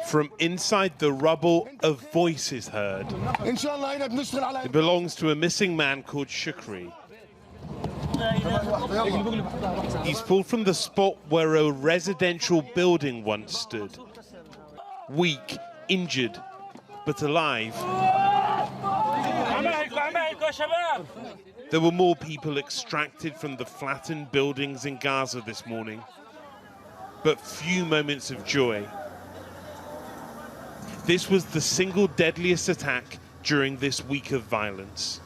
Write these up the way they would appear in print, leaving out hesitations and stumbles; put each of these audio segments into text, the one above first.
From inside the rubble, a voice is heard. It belongs to a missing man called Shukri. He's pulled from the spot where a residential building once stood. Weak, injured, but alive. There were more people extracted from the flattened buildings in Gaza this morning, but few moments of joy. This was the single deadliest attack during this week of violence.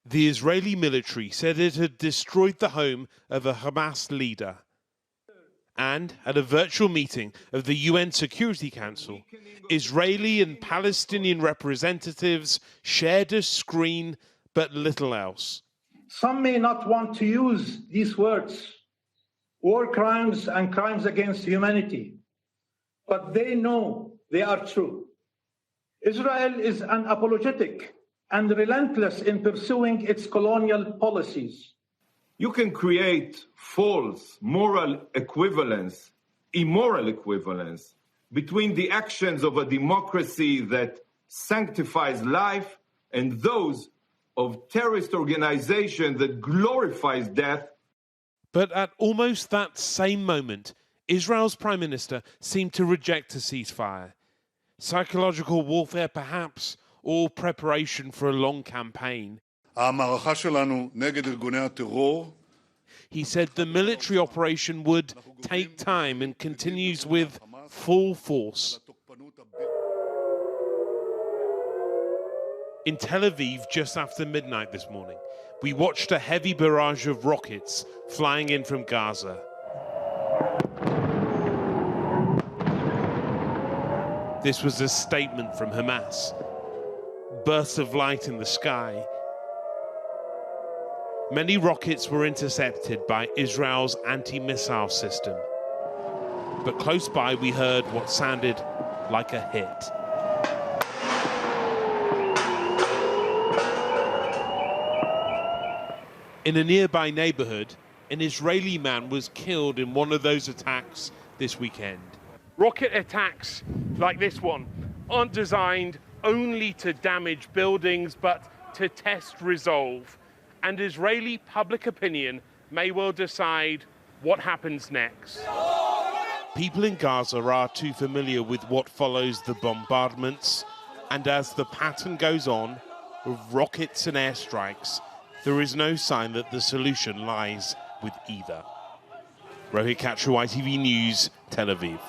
The Israeli military said it had destroyed the home of a Hamas leader. And at a virtual meeting of the UN Security Council, Israeli and Palestinian representatives shared a screen, but little else. Some may not want to use these words, war crimes and crimes against humanity, but they know they are true. Israel is unapologetic and relentless in pursuing its colonial policies. You can create false moral equivalence, immoral equivalence, between the actions of a democracy that sanctifies life and those of terrorist organization that glorifies death. But at almost that same moment, Israel's Prime Minister seemed to reject a ceasefire. Psychological warfare, perhaps, or preparation for a long campaign. He said the military operation would take time and continues with full force. In Tel Aviv, just after midnight this morning, we watched a heavy barrage of rockets flying in from Gaza. This was a statement from Hamas. Bursts of light in the sky. Many rockets were intercepted by Israel's anti-missile system. But close by, we heard what sounded like a hit. In a nearby neighborhood, an Israeli man was killed in one of those attacks this weekend. Rocket attacks like this one aren't designed only to damage buildings, but to test resolve. And Israeli public opinion may well decide what happens next. People in Gaza are too familiar with what follows the bombardments, and as the pattern goes on, with rockets and airstrikes, there is no sign that the solution lies with either. Rohit Kachru, ITV News, Tel Aviv.